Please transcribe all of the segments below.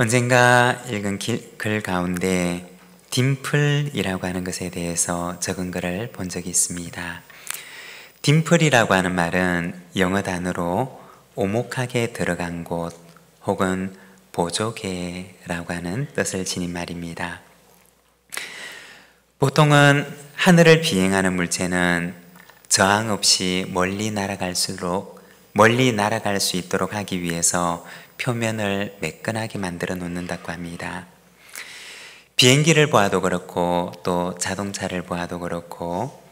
언젠가 읽은 글 가운데 딤플이라고 하는 것에 대해서 적은 글을 본 적이 있습니다. 딤플이라고 하는 말은 영어 단어로 오목하게 들어간 곳 혹은 보조개라고 하는 뜻을 지닌 말입니다. 보통은 하늘을 비행하는 물체는 저항 없이 멀리 날아갈 수 있도록 하기 위해서 표면을 매끈하게 만들어 놓는다고 합니다. 비행기를 보아도 그렇고 또 자동차를 보아도 그렇고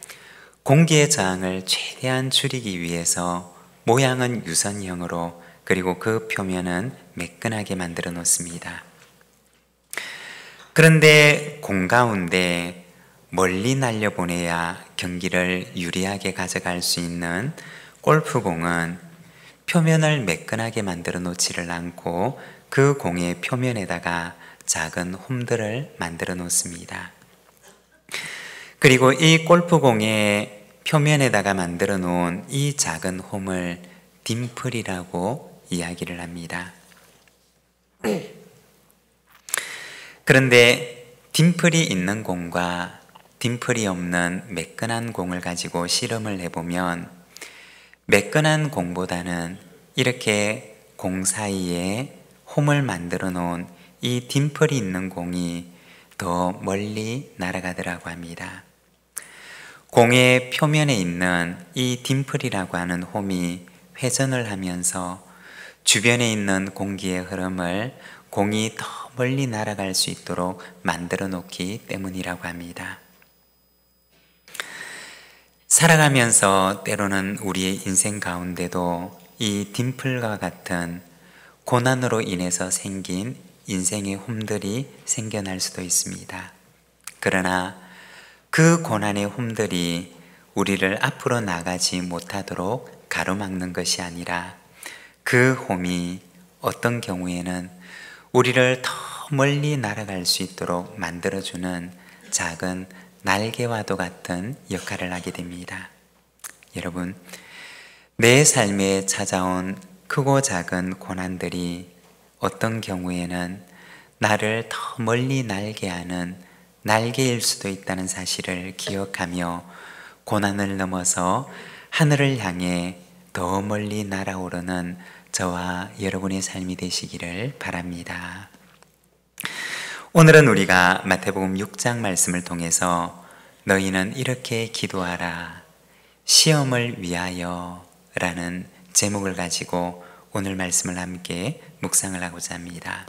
공기의 저항을 최대한 줄이기 위해서 모양은 유선형으로 그리고 그 표면은 매끈하게 만들어 놓습니다. 그런데 공 가운데 멀리 날려보내야 경기를 유리하게 가져갈 수 있는 골프공은 표면을 매끈하게 만들어 놓지를 않고 그 공의 표면에다가 작은 홈들을 만들어 놓습니다. 그리고 이 골프공의 표면에다가 만들어 놓은 이 작은 홈을 딤플이라고 이야기를 합니다. 그런데 딤플이 있는 공과 딤플이 없는 매끈한 공을 가지고 실험을 해보면 매끈한 공보다는 이렇게 공 사이에 홈을 만들어 놓은 이 딤플이 있는 공이 더 멀리 날아가더라고 합니다. 공의 표면에 있는 이 딤플이라고 하는 홈이 회전을 하면서 주변에 있는 공기의 흐름을 공이 더 멀리 날아갈 수 있도록 만들어 놓기 때문이라고 합니다. 살아가면서 때로는 우리의 인생 가운데도 이 딤플과 같은 고난으로 인해서 생긴 인생의 홈들이 생겨날 수도 있습니다. 그러나 그 고난의 홈들이 우리를 앞으로 나가지 못하도록 가로막는 것이 아니라 그 홈이 어떤 경우에는 우리를 더 멀리 날아갈 수 있도록 만들어주는 작은 날개와도 같은 역할을 하게 됩니다. 여러분, 내 삶에 찾아온 크고 작은 고난들이 어떤 경우에는 나를 더 멀리 날게 하는 날개일 수도 있다는 사실을 기억하며 고난을 넘어서 하늘을 향해 더 멀리 날아오르는 저와 여러분의 삶이 되시기를 바랍니다. 오늘은 우리가 마태복음 6장 말씀을 통해서 너희는 이렇게 기도하라 시험을 위하여 라는 제목을 가지고 오늘 말씀을 함께 묵상을 하고자 합니다.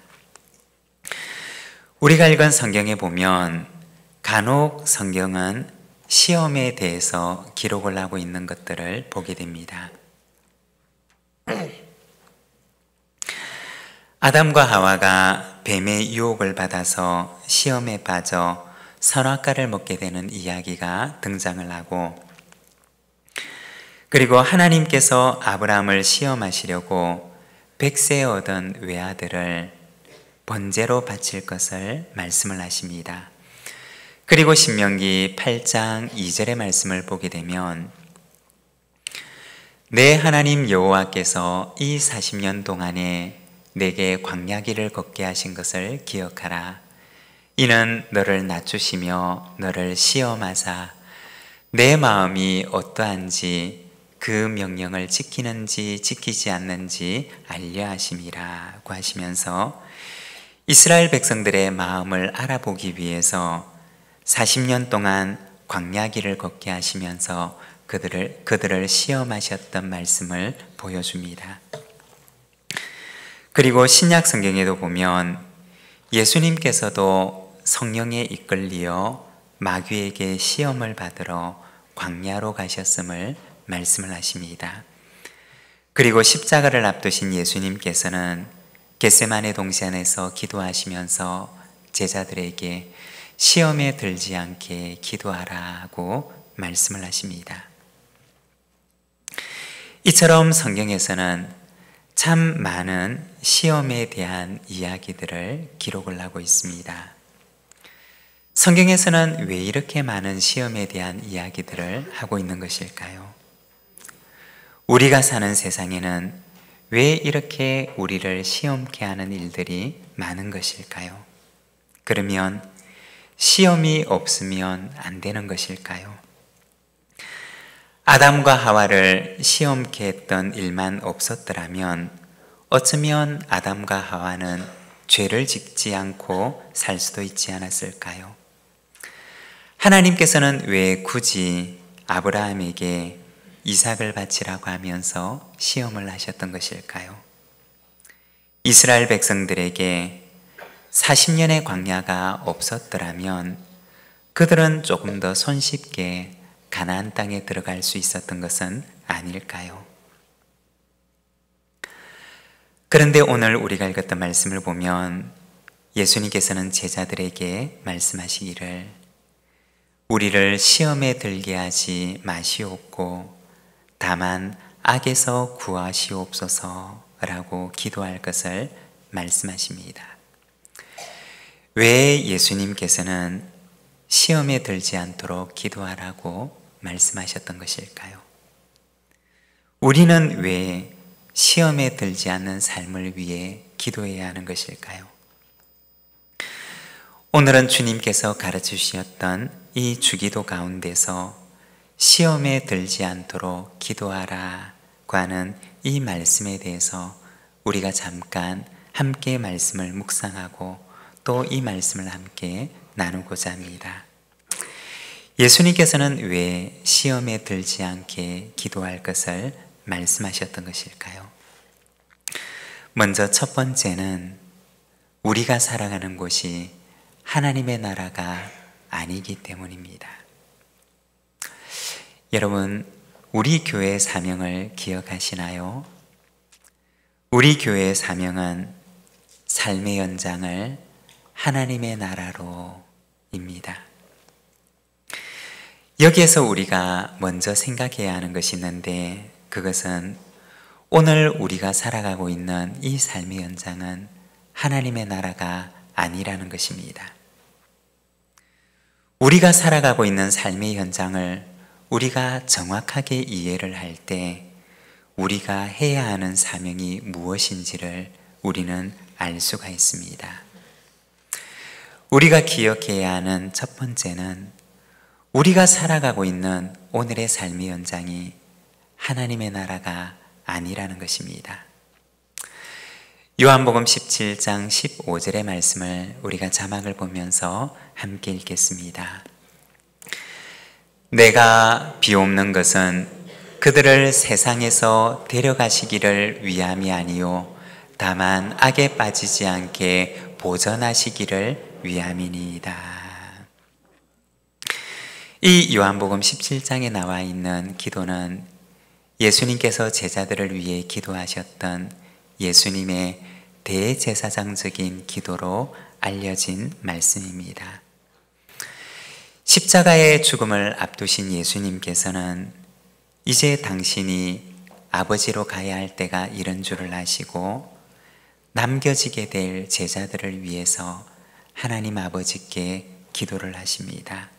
우리가 읽은 성경에 보면 간혹 성경은 시험에 대해서 기록을 하고 있는 것들을 보게 됩니다. 아담과 하와가 뱀의 유혹을 받아서 시험에 빠져 선악과를 먹게 되는 이야기가 등장을 하고, 그리고 하나님께서 아브라함을 시험하시려고 100세에 얻은 외아들을 번제로 바칠 것을 말씀을 하십니다. 그리고 신명기 8장 2절의 말씀을 보게 되면 내 하나님 여호와께서 이 40년 동안에 내게 광야길을 걷게 하신 것을 기억하라. 이는 너를 낮추시며 너를 시험하사 내 마음이 어떠한지 그 명령을 지키는지 지키지 않는지 알려 하심이라고 하시면서 이스라엘 백성들의 마음을 알아보기 위해서 40년 동안 광야길을 걷게 하시면서 그들을 시험하셨던 말씀을 보여줍니다. 그리고 신약 성경에도 보면 예수님께서도 성령에 이끌리어 마귀에게 시험을 받으러 광야로 가셨음을 말씀을 하십니다. 그리고 십자가를 앞두신 예수님께서는 겟세마네 동산에서 기도하시면서 제자들에게 시험에 들지 않게 기도하라고 말씀을 하십니다. 이처럼 성경에서는 참 많은 시험에 대한 이야기들을 기록을 하고 있습니다. 성경에서는 왜 이렇게 많은 시험에 대한 이야기들을 하고 있는 것일까요? 우리가 사는 세상에는 왜 이렇게 우리를 시험케 하는 일들이 많은 것일까요? 그러면 시험이 없으면 안 되는 것일까요? 아담과 하와를 시험케 했던 일만 없었더라면 어쩌면 아담과 하와는 죄를 짓지 않고 살 수도 있지 않았을까요? 하나님께서는 왜 굳이 아브라함에게 이삭을 바치라고 하면서 시험을 하셨던 것일까요? 이스라엘 백성들에게 40년의 광야가 없었더라면 그들은 조금 더 손쉽게 가나안 땅에 들어갈 수 있었던 것은 아닐까요? 그런데 오늘 우리가 읽었던 말씀을 보면 예수님께서는 제자들에게 말씀하시기를 우리를 시험에 들게 하지 마시옵고 다만 악에서 구하시옵소서라고 기도할 것을 말씀하십니다. 왜 예수님께서는 시험에 들지 않도록 기도하라고 말씀하셨던 것일까요? 우리는 왜 시험에 들지 않는 삶을 위해 기도해야 하는 것일까요? 오늘은 주님께서 가르쳐 주셨던 이 주기도 가운데서 시험에 들지 않도록 기도하라고 하는 이 말씀에 대해서 우리가 잠깐 함께 말씀을 묵상하고 또 이 말씀을 함께 나누고자 합니다. 예수님께서는 왜 시험에 들지 않게 기도할 것을 말씀하셨던 것일까요? 먼저 첫 번째는 우리가 살아가는 곳이 하나님의 나라가 아니기 때문입니다. 여러분, 우리 교회의 사명을 기억하시나요? 우리 교회의 사명은 삶의 연장을 하나님의 나라로입니다. 여기에서 우리가 먼저 생각해야 하는 것이 있는데 그것은 오늘 우리가 살아가고 있는 이 삶의 연장은 하나님의 나라가 아니라는 것입니다. 우리가 살아가고 있는 삶의 현장을 우리가 정확하게 이해를 할 때 우리가 해야 하는 사명이 무엇인지를 우리는 알 수가 있습니다. 우리가 기억해야 하는 첫 번째는 우리가 살아가고 있는 오늘의 삶의 현장이 하나님의 나라가 아니라는 것입니다. 요한복음 17장 15절의 말씀을 우리가 자막을 보면서 함께 읽겠습니다. 내가 비옵는 것은 그들을 세상에서 데려가시기를 위함이 아니요 다만 악에 빠지지 않게 보전하시기를 위함이니이다. 이 요한복음 17장에 나와 있는 기도는 예수님께서 제자들을 위해 기도하셨던 예수님의 대제사장적인 기도로 알려진 말씀입니다. 십자가의 죽음을 앞두신 예수님께서는 이제 당신이 아버지로 가야 할 때가 이른 줄을 아시고 남겨지게 될 제자들을 위해서 하나님 아버지께 기도를 하십니다.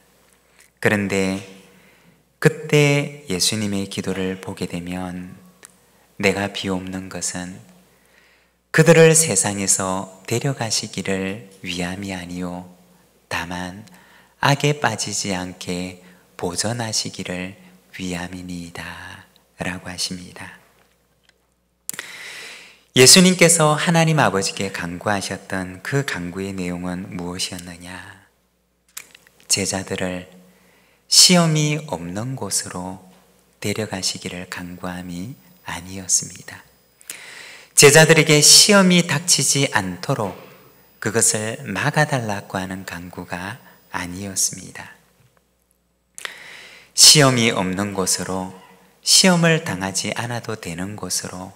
그런데 그때 예수님의 기도를 보게 되면 내가 비옵는 것은 그들을 세상에서 데려가시기를 위함이 아니요 다만 악에 빠지지 않게 보전하시기를 위함이니이다 라고 하십니다. 예수님께서 하나님 아버지께 간구하셨던 그 간구의 내용은 무엇이었느냐? 제자들을 시험이 없는 곳으로 데려가시기를 간구함이 아니었습니다. 제자들에게 시험이 닥치지 않도록 그것을 막아달라고 하는 간구가 아니었습니다. 시험이 없는 곳으로, 시험을 당하지 않아도 되는 곳으로,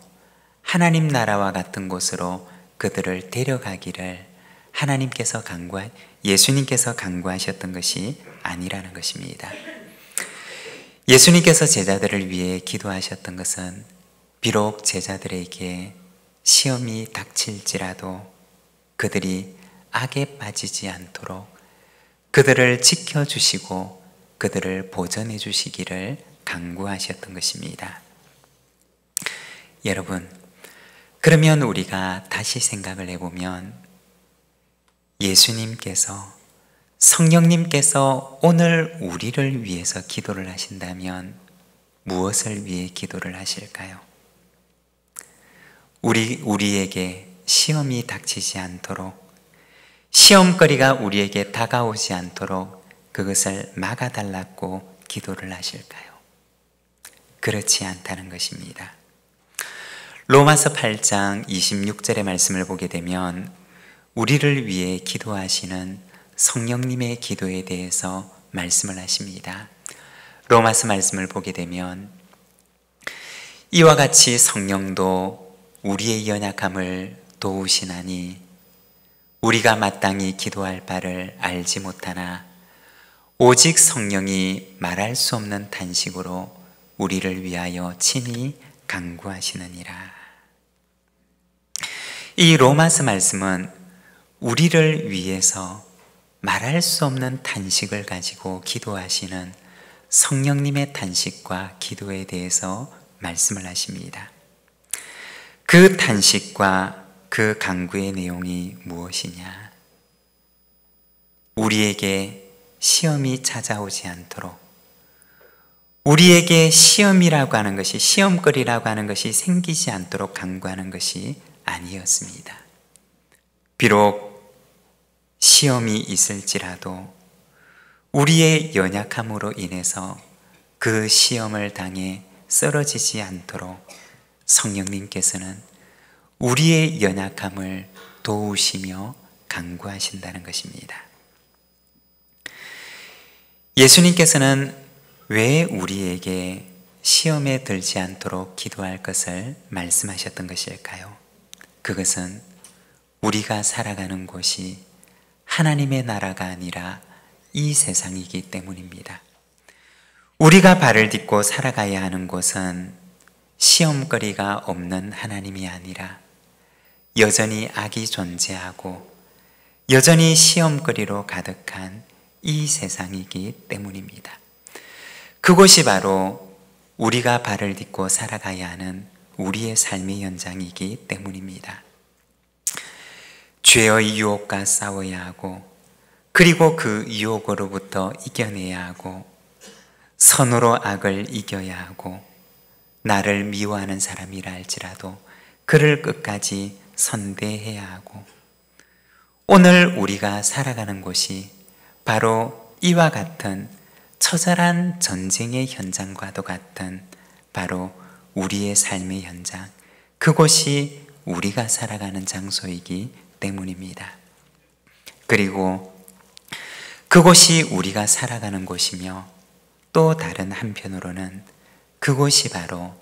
하나님 나라와 같은 곳으로 그들을 데려가기를 예수님께서 간구하셨던 것이 아니라는 것입니다. 예수님께서 제자들을 위해 기도하셨던 것은 비록 제자들에게 시험이 닥칠지라도 그들이 악에 빠지지 않도록 그들을 지켜주시고 그들을 보전해 주시기를 간구하셨던 것입니다. 여러분, 그러면 우리가 다시 생각을 해보면 예수님께서, 성령님께서 오늘 우리를 위해서 기도를 하신다면 무엇을 위해 기도를 하실까요? 우리에게 시험이 닥치지 않도록, 시험거리가 우리에게 다가오지 않도록 그것을 막아달라고 기도를 하실까요? 그렇지 않다는 것입니다. 로마서 8장 26절의 말씀을 보게 되면 우리를 위해 기도하시는 성령님의 기도에 대해서 말씀을 하십니다. 로마서 말씀을 보게 되면 이와 같이 성령도 우리의 연약함을 도우시나니 우리가 마땅히 기도할 바를 알지 못하나 오직 성령이 말할 수 없는 탄식으로 우리를 위하여 친히 간구하시느니라. 이 로마서 말씀은 우리를 위해서 말할 수 없는 탄식을 가지고 기도하시는 성령님의 탄식과 기도에 대해서 말씀을 하십니다. 그 탄식과 그 간구의 내용이 무엇이냐? 우리에게 시험이 찾아오지 않도록, 우리에게 시험이라고 하는 것이, 시험거리라고 하는 것이 생기지 않도록 간구하는 것이 아니었습니다. 비록 시험이 있을지라도 우리의 연약함으로 인해서 그 시험을 당해 쓰러지지 않도록 성령님께서는 우리의 연약함을 도우시며 간구하신다는 것입니다. 예수님께서는 왜 우리에게 시험에 들지 않도록 기도할 것을 말씀하셨던 것일까요? 그것은 우리가 살아가는 곳이 하나님의 나라가 아니라 이 세상이기 때문입니다. 우리가 발을 딛고 살아가야 하는 곳은 시험거리가 없는 하나님이 아니라 여전히 악이 존재하고 여전히 시험거리로 가득한 이 세상이기 때문입니다. 그곳이 바로 우리가 발을 딛고 살아가야 하는 우리의 삶의 현장이기 때문입니다. 죄의 유혹과 싸워야 하고, 그리고 그 유혹으로부터 이겨내야 하고, 선으로 악을 이겨야 하고, 나를 미워하는 사람이라 할지라도 그를 끝까지 선대해야 하고, 오늘 우리가 살아가는 곳이 바로 이와 같은 처절한 전쟁의 현장과도 같은 바로 우리의 삶의 현장, 그곳이 우리가 살아가는 장소이기 때문입니다. 그리고 그곳이 우리가 살아가는 곳이며 또 다른 한편으로는 그곳이 바로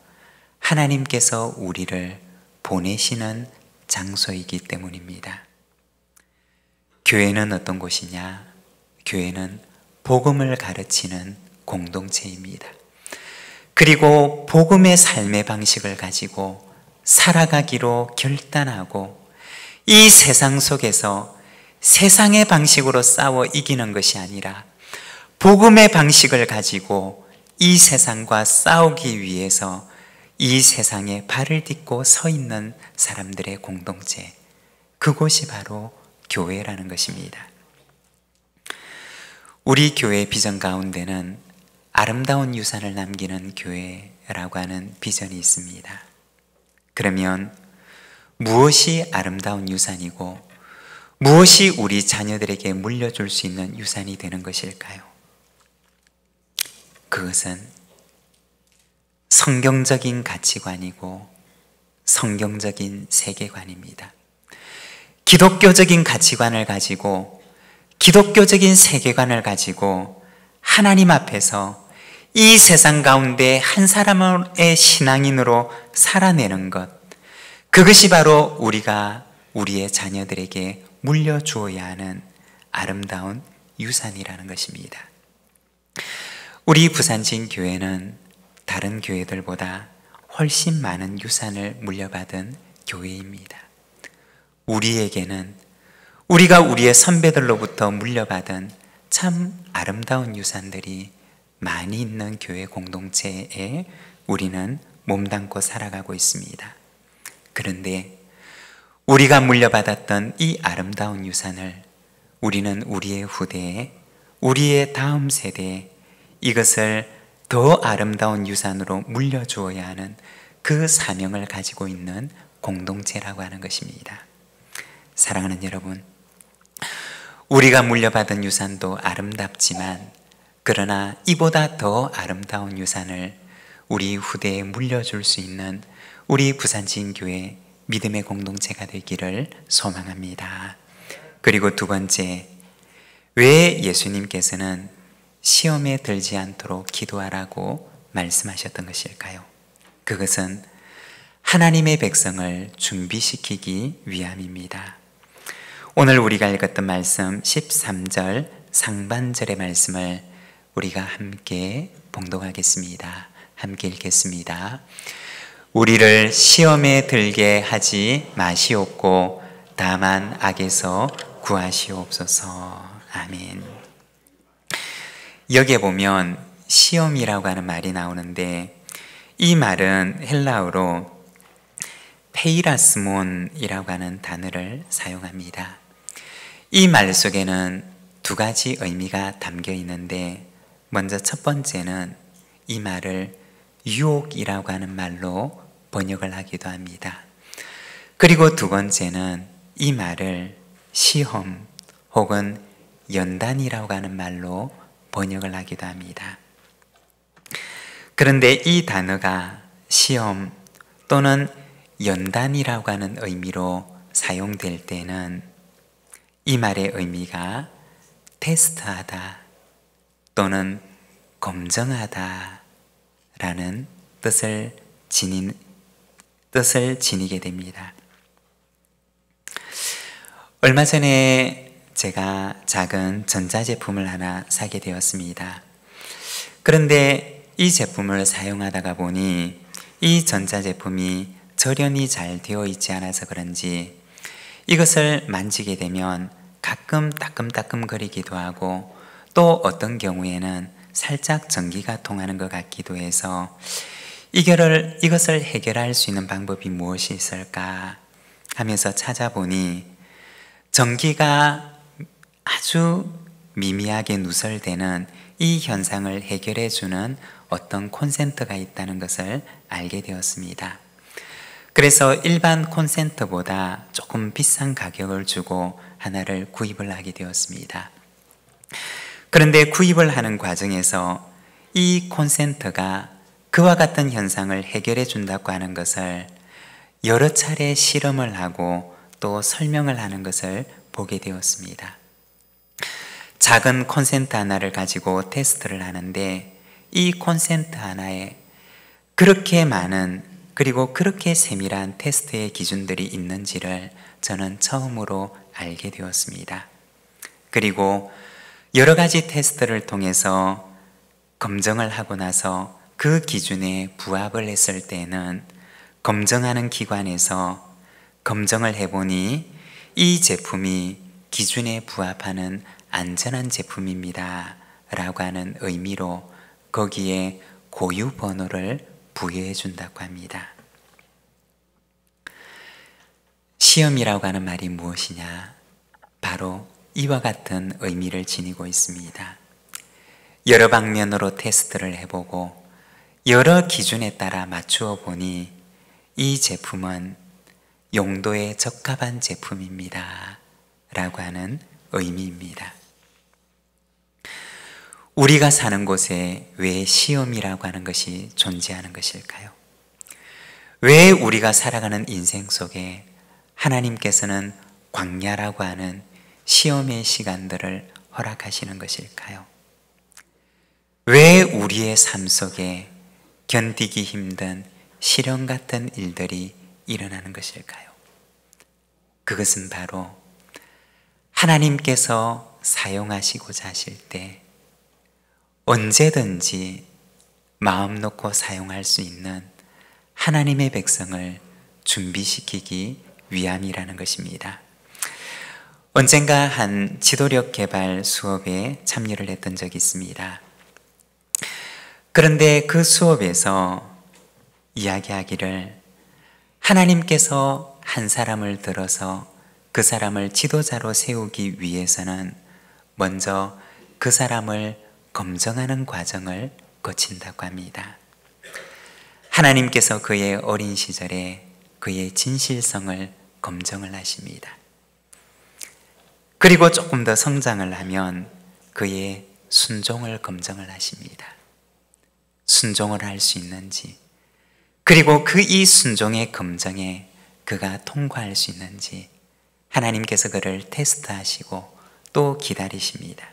하나님께서 우리를 보내시는 장소이기 때문입니다. 교회는 어떤 곳이냐? 교회는 복음을 가르치는 공동체입니다. 그리고 복음의 삶의 방식을 가지고 살아가기로 결단하고 이 세상 속에서 세상의 방식으로 싸워 이기는 것이 아니라 복음의 방식을 가지고 이 세상과 싸우기 위해서 이 세상에 발을 딛고 서 있는 사람들의 공동체, 그곳이 바로 교회라는 것입니다. 우리 교회의 비전 가운데는 아름다운 유산을 남기는 교회라고 하는 비전이 있습니다. 그러면 무엇이 아름다운 유산이고 무엇이 우리 자녀들에게 물려줄 수 있는 유산이 되는 것일까요? 그것은 성경적인 가치관이고 성경적인 세계관입니다. 기독교적인 가치관을 가지고 기독교적인 세계관을 가지고 하나님 앞에서 이 세상 가운데 한 사람의 신앙인으로 살아내는 것, 그것이 바로 우리가 우리의 자녀들에게 물려주어야 하는 아름다운 유산이라는 것입니다. 우리 부산진교회는 다른 교회들보다 훨씬 많은 유산을 물려받은 교회입니다. 우리에게는 우리가 우리의 선배들로부터 물려받은 참 아름다운 유산들이 많이 있는 교회 공동체에 우리는 몸담고 살아가고 있습니다. 그런데 우리가 물려받았던 이 아름다운 유산을 우리는 우리의 후대에, 우리의 다음 세대에 이것을 더 아름다운 유산으로 물려주어야 하는 그 사명을 가지고 있는 공동체라고 하는 것입니다. 사랑하는 여러분, 우리가 물려받은 유산도 아름답지만 그러나 이보다 더 아름다운 유산을 우리 후대에 물려줄 수 있는 우리 부산지인교회 믿음의 공동체가 되기를 소망합니다. 그리고 두 번째, 왜 예수님께서는 시험에 들지 않도록 기도하라고 말씀하셨던 것일까요? 그것은 하나님의 백성을 준비시키기 위함입니다. 오늘 우리가 읽었던 말씀 13절 상반절의 말씀을 우리가 함께 봉독하겠습니다. 함께 읽겠습니다. 우리를 시험에 들게 하지 마시옵고 다만 악에서 구하시옵소서. 아멘. 여기에 보면 시험이라고 하는 말이 나오는데 이 말은 헬라어로 페이라스몬이라고 하는 단어를 사용합니다. 이 말 속에는 두 가지 의미가 담겨 있는데 먼저 첫 번째는 이 말을 유혹이라고 하는 말로 번역을 하기도 합니다. 그리고 두 번째는 이 말을 시험 혹은 연단이라고 하는 말로 번역을 하기도 합니다. 그런데 이 단어가 시험 또는 연단이라고 하는 의미로 사용될 때는 이 말의 의미가 테스트하다 또는 검증하다 라는 뜻을 지니게 됩니다. 얼마 전에 제가 작은 전자제품을 하나 사게 되었습니다. 그런데 이 제품을 사용하다가 보니 이 전자제품이 절연이 잘 되어 있지 않아서 그런지 이것을 만지게 되면 가끔 따끔따끔거리기도 하고 또 어떤 경우에는 살짝 전기가 통하는 것 같기도 해서 이것을 해결할 수 있는 방법이 무엇이 있을까 하면서 찾아보니 전기가 아주 미미하게 누설되는 이 현상을 해결해 주는 어떤 콘센트가 있다는 것을 알게 되었습니다. 그래서 일반 콘센트보다 조금 비싼 가격을 주고 하나를 구입을 하게 되었습니다. 그런데 구입을 하는 과정에서 이 콘센트가 그와 같은 현상을 해결해 준다고 하는 것을 여러 차례 실험을 하고 또 설명을 하는 것을 보게 되었습니다. 작은 콘센트 하나를 가지고 테스트를 하는데 이 콘센트 하나에 그렇게 많은 그리고 그렇게 세밀한 테스트의 기준들이 있는지를 저는 처음으로 알게 되었습니다. 그리고 여러 가지 테스트를 통해서 검증을 하고 나서 그 기준에 부합을 했을 때는 검증하는 기관에서 검증을 해보니 이 제품이 기준에 부합하는 안전한 제품입니다 라고 하는 의미로 거기에 고유 번호를 부여해 준다고 합니다. 시험이라고 하는 말이 무엇이냐? 바로 이와 같은 의미를 지니고 있습니다. 여러 방면으로 테스트를 해보고 여러 기준에 따라 맞추어 보니 이 제품은 용도에 적합한 제품입니다 라고 하는 의미입니다. 우리가 사는 곳에 왜 시험이라고 하는 것이 존재하는 것일까요? 왜 우리가 살아가는 인생 속에 하나님께서는 광야라고 하는 시험의 시간들을 허락하시는 것일까요? 왜 우리의 삶 속에 견디기 힘든 시련 같은 일들이 일어나는 것일까요? 그것은 바로 하나님께서 사용하시고자 하실 때 언제든지 마음 놓고 사용할 수 있는 하나님의 백성을 준비시키기 위함이라는 것입니다. 언젠가 한 지도력 개발 수업에 참여를 했던 적이 있습니다. 그런데 그 수업에서 이야기하기를 하나님께서 한 사람을 들어서 그 사람을 지도자로 세우기 위해서는 먼저 그 사람을 검증하는 과정을 거친다고 합니다. 하나님께서 그의 어린 시절에 그의 진실성을 검증을 하십니다. 그리고 조금 더 성장을 하면 그의 순종을 검증을 하십니다. 순종을 할 수 있는지, 그리고 그 이 순종의 검증에 그가 통과할 수 있는지 하나님께서 그를 테스트하시고 또 기다리십니다.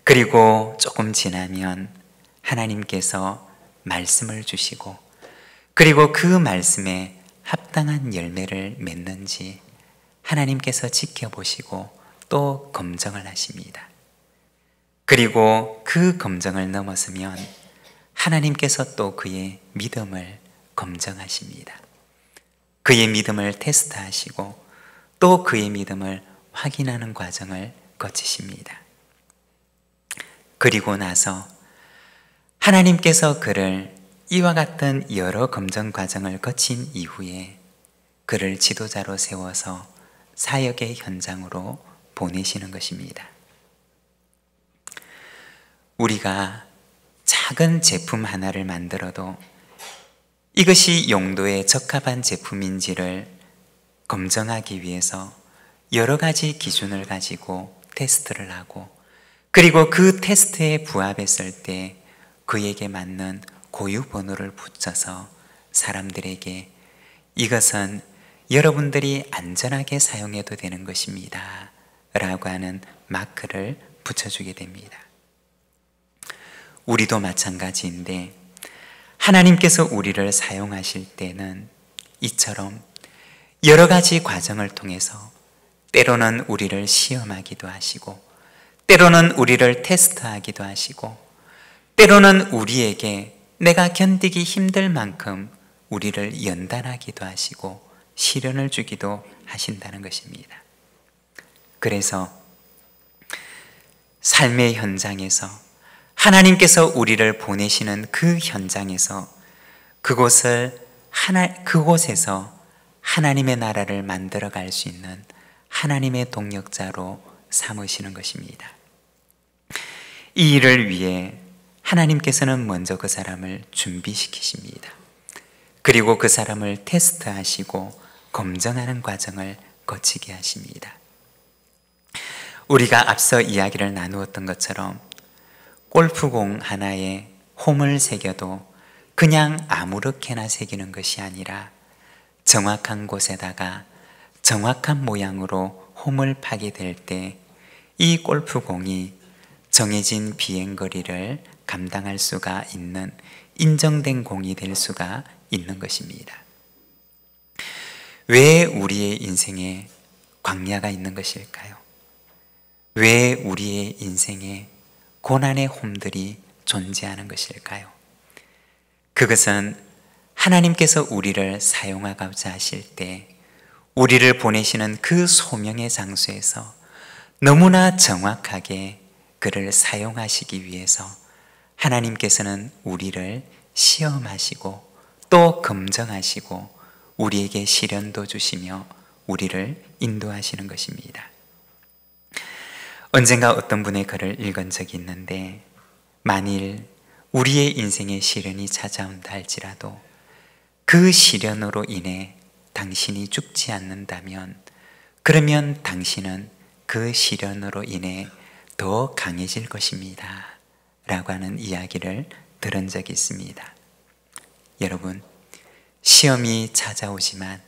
그리고 조금 지나면 하나님께서 말씀을 주시고, 그리고 그 말씀에 합당한 열매를 맺는지 하나님께서 지켜보시고 또 검증을 하십니다. 그리고 그 검증을 넘어서면 하나님께서 또 그의 믿음을 검증하십니다. 그의 믿음을 테스트하시고 또 그의 믿음을 확인하는 과정을 거치십니다. 그리고 나서 하나님께서 그를 이와 같은 여러 검증 과정을 거친 이후에 그를 지도자로 세워서 사역의 현장으로 보내시는 것입니다. 우리가 작은 제품 하나를 만들어도 이것이 용도에 적합한 제품인지를 검증하기 위해서 여러 가지 기준을 가지고 테스트를 하고, 그리고 그 테스트에 부합했을 때 그에게 맞는 고유 번호를 붙여서 사람들에게 이것은 여러분들이 안전하게 사용해도 되는 것입니다 라고 하는 마크를 붙여주게 됩니다. 우리도 마찬가지인데 하나님께서 우리를 사용하실 때는 이처럼 여러 가지 과정을 통해서 때로는 우리를 시험하기도 하시고, 때로는 우리를 테스트하기도 하시고, 때로는 우리에게 내가 견디기 힘들 만큼 우리를 연단하기도 하시고 시련을 주기도 하신다는 것입니다. 그래서 삶의 현장에서 하나님께서 우리를 보내시는 그 현장에서 그곳에서 하나님의 나라를 만들어 갈 수 있는 하나님의 동력자로 삼으시는 것입니다. 이 일을 위해 하나님께서는 먼저 그 사람을 준비시키십니다. 그리고 그 사람을 테스트하시고 검증하는 과정을 거치게 하십니다. 우리가 앞서 이야기를 나누었던 것처럼 골프공 하나에 홈을 새겨도 그냥 아무렇게나 새기는 것이 아니라 정확한 곳에다가 정확한 모양으로 홈을 파게 될 때 이 골프공이 정해진 비행거리를 감당할 수가 있는 인정된 공이 될 수가 있는 것입니다. 왜 우리의 인생에 광야가 있는 것일까요? 왜 우리의 인생에 고난의 홈들이 존재하는 것일까요? 그것은 하나님께서 우리를 사용하고자 하실 때 우리를 보내시는 그 소명의 장소에서 너무나 정확하게 그를 사용하시기 위해서 하나님께서는 우리를 시험하시고 또 검증하시고 우리에게 시련도 주시며 우리를 인도하시는 것입니다. 언젠가 어떤 분의 글을 읽은 적이 있는데, 만일 우리의 인생에 시련이 찾아온다 할지라도 그 시련으로 인해 당신이 죽지 않는다면 그러면 당신은 그 시련으로 인해 더 강해질 것입니다 라고 하는 이야기를 들은 적이 있습니다. 여러분, 시험이 찾아오지만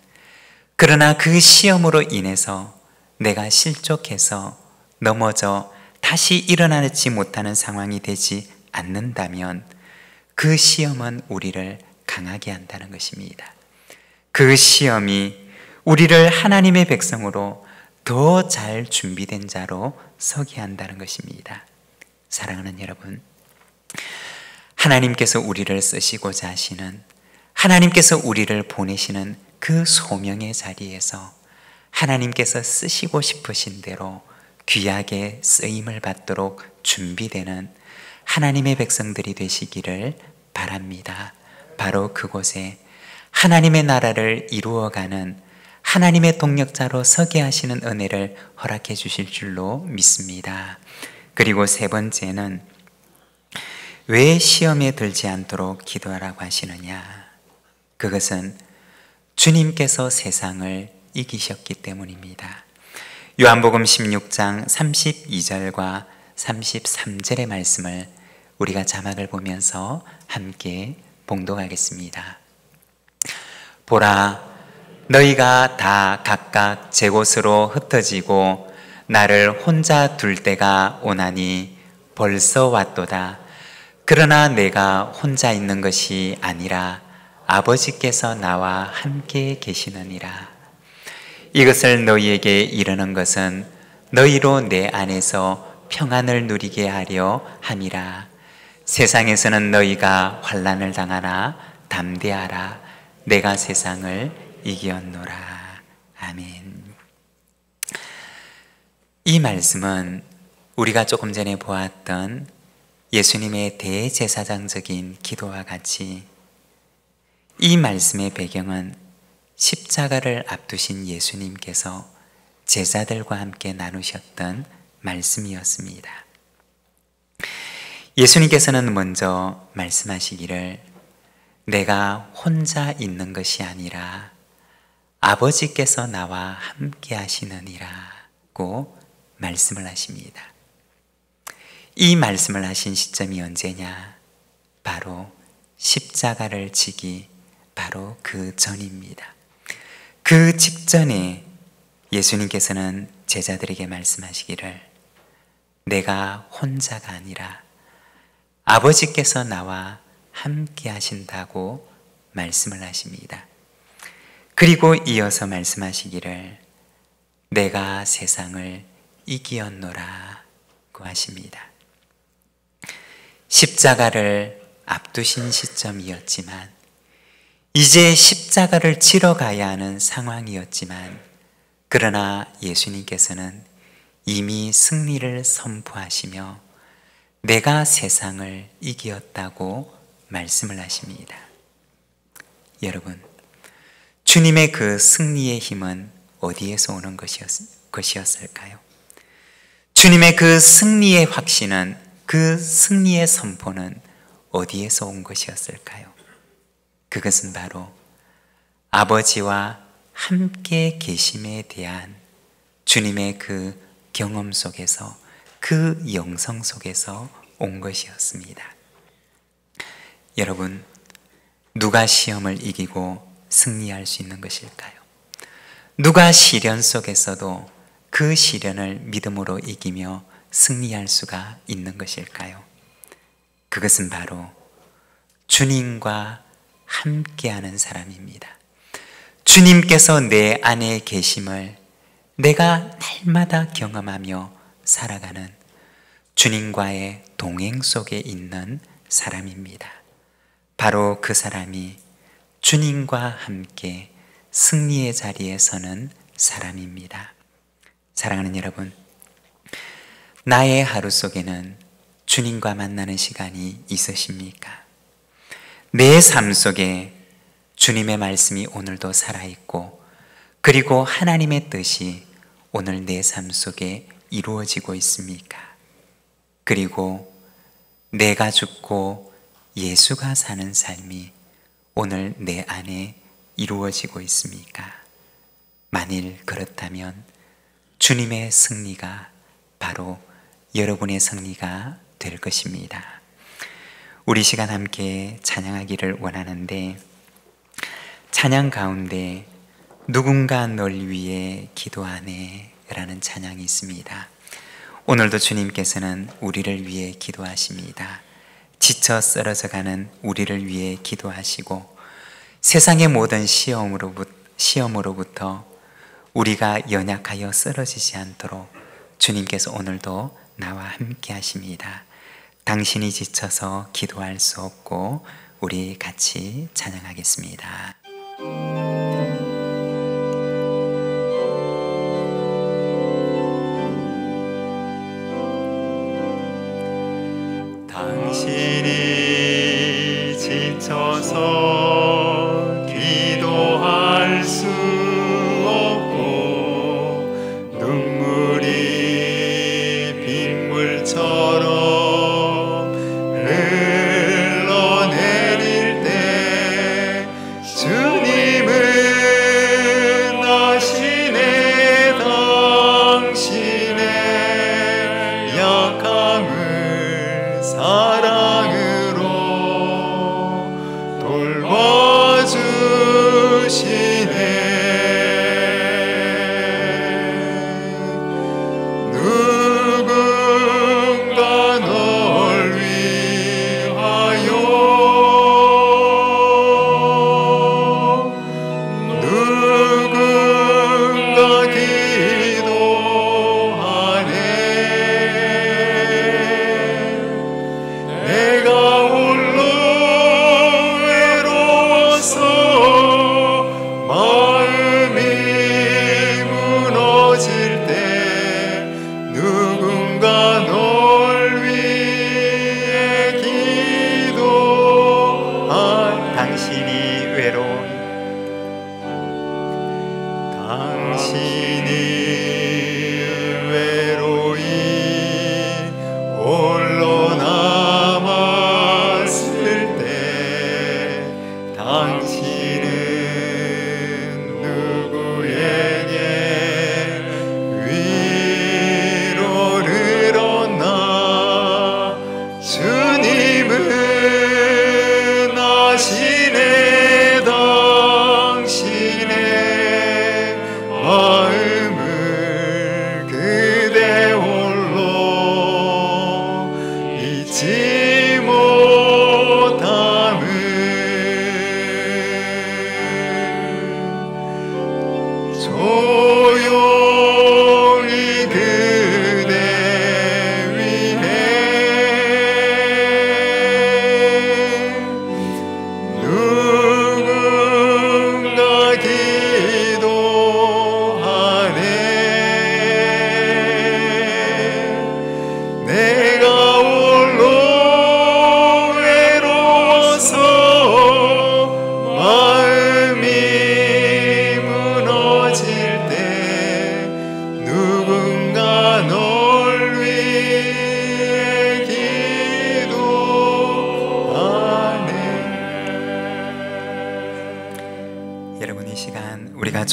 그러나 그 시험으로 인해서 내가 실족해서 넘어져 다시 일어나지 못하는 상황이 되지 않는다면 그 시험은 우리를 강하게 한다는 것입니다. 그 시험이 우리를 하나님의 백성으로 더 잘 준비된 자로 서게 한다는 것입니다. 사랑하는 여러분, 하나님께서 우리를 쓰시고자 하시는, 하나님께서 우리를 보내시는 그 소명의 자리에서 하나님께서 쓰시고 싶으신 대로 귀하게 쓰임을 받도록 준비되는 하나님의 백성들이 되시기를 바랍니다. 바로 그곳에 하나님의 나라를 이루어가는 하나님의 동력자로 서게 하시는 은혜를 허락해 주실 줄로 믿습니다. 그리고 세 번째는 왜 시험에 들지 않도록 기도하라고 하시느냐? 그것은 주님께서 세상을 이기셨기 때문입니다. 요한복음 16장 32절과 33절의 말씀을 우리가 자막을 보면서 함께 봉독하겠습니다. 보라, 너희가 다 각각 제 곳으로 흩어지고 나를 혼자 둘 때가 오나니 벌써 왔도다. 그러나 내가 혼자 있는 것이 아니라 아버지께서 나와 함께 계시느니라. 이것을 너희에게 이르는 것은 너희로 내 안에서 평안을 누리게 하려 함이라. 세상에서는 너희가 환난을 당하나 담대하라. 내가 세상을 이기었노라. 아멘. 이 말씀은 우리가 조금 전에 보았던 예수님의 대제사장적인 기도와 같이 이 말씀의 배경은 십자가를 앞두신 예수님께서 제자들과 함께 나누셨던 말씀이었습니다. 예수님께서는 먼저 말씀하시기를 내가 혼자 있는 것이 아니라 아버지께서 나와 함께 하시느니라고 말씀을 하십니다. 이 말씀을 하신 시점이 언제냐? 바로 십자가를 지기 바로 그 전입니다. 그 직전에 예수님께서는 제자들에게 말씀하시기를 내가 혼자가 아니라 아버지께서 나와 함께 하신다고 말씀을 하십니다. 그리고 이어서 말씀하시기를 내가 세상을 이기었노라고 하십니다. 십자가를 앞두신 시점이었지만 이제 십자가를 치러 가야 하는 상황이었지만 그러나 예수님께서는 이미 승리를 선포하시며 내가 세상을 이기었다고 말씀을 하십니다. 여러분, 주님의 그 승리의 힘은 어디에서 오는 것이었을까요? 주님의 그 승리의 확신은, 그 승리의 선포는 어디에서 온 것이었을까요? 그것은 바로 아버지와 함께 계심에 대한 주님의 그 경험 속에서, 그 영성 속에서 온 것이었습니다. 여러분, 누가 시험을 이기고 승리할 수 있는 것일까요? 누가 시련 속에서도 그 시련을 믿음으로 이기며 승리할 수가 있는 것일까요? 그것은 바로 주님과 함께하는 사람입니다. 주님께서 내 안에 계심을 내가 날마다 경험하며 살아가는 주님과의 동행 속에 있는 사람입니다. 바로 그 사람이 주님과 함께 승리의 자리에 서는 사람입니다. 사랑하는 여러분, 나의 하루 속에는 주님과 만나는 시간이 있으십니까? 내 삶 속에 주님의 말씀이 오늘도 살아있고 그리고 하나님의 뜻이 오늘 내 삶 속에 이루어지고 있습니까? 그리고 내가 죽고 예수가 사는 삶이 오늘 내 안에 이루어지고 있습니까? 만일 그렇다면 주님의 승리가 바로 여러분의 승리가 될 것입니다. 우리 시간 함께 찬양하기를 원하는데, 찬양 가운데 누군가 널 위해 기도하네 라는 찬양이 있습니다. 오늘도 주님께서는 우리를 위해 기도하십니다. 지쳐 쓰러져가는 우리를 위해 기도하시고 세상의 모든 시험으로부터 우리가 연약하여 쓰러지지 않도록 주님께서 오늘도 나와 함께 하십니다. 당신이 지쳐서 기도할 수 없고 우리 같이 찬양하겠습니다. 당신이 지쳐서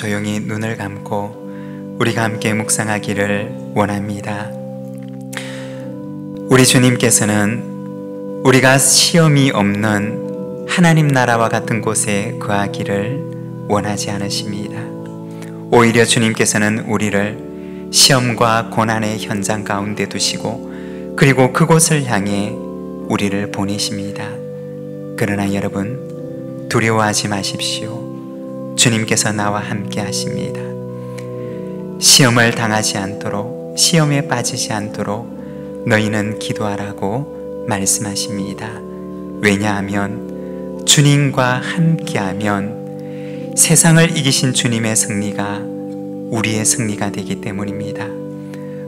조용히 눈을 감고 우리가 함께 묵상하기를 원합니다. 우리 주님께서는 우리가 시험이 없는 하나님 나라와 같은 곳에 거하기를 원하지 않으십니다. 오히려 주님께서는 우리를 시험과 고난의 현장 가운데 두시고 그리고 그곳을 향해 우리를 보내십니다. 그러나 여러분, 두려워하지 마십시오. 주님께서 나와 함께 하십니다. 시험을 당하지 않도록, 시험에 빠지지 않도록 너희는 기도하라고 말씀하십니다. 왜냐하면 주님과 함께하면 세상을 이기신 주님의 승리가 우리의 승리가 되기 때문입니다.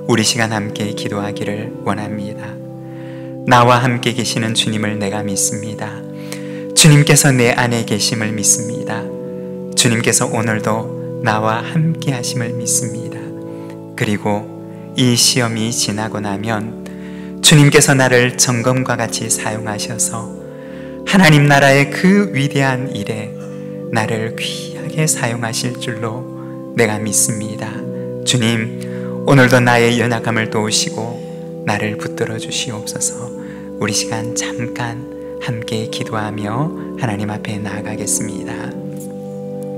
우리 시간 함께 기도하기를 원합니다. 나와 함께 계시는 주님을 내가 믿습니다. 주님께서 내 안에 계심을 믿습니다. 주님께서 오늘도 나와 함께 하심을 믿습니다. 그리고 이 시험이 지나고 나면 주님께서 나를 점검과 같이 사용하셔서 하나님 나라의 그 위대한 일에 나를 귀하게 사용하실 줄로 내가 믿습니다. 주님, 오늘도 나의 연약함을 도우시고 나를 붙들어 주시옵소서. 우리 시간 잠깐 함께 기도하며 하나님 앞에 나아가겠습니다.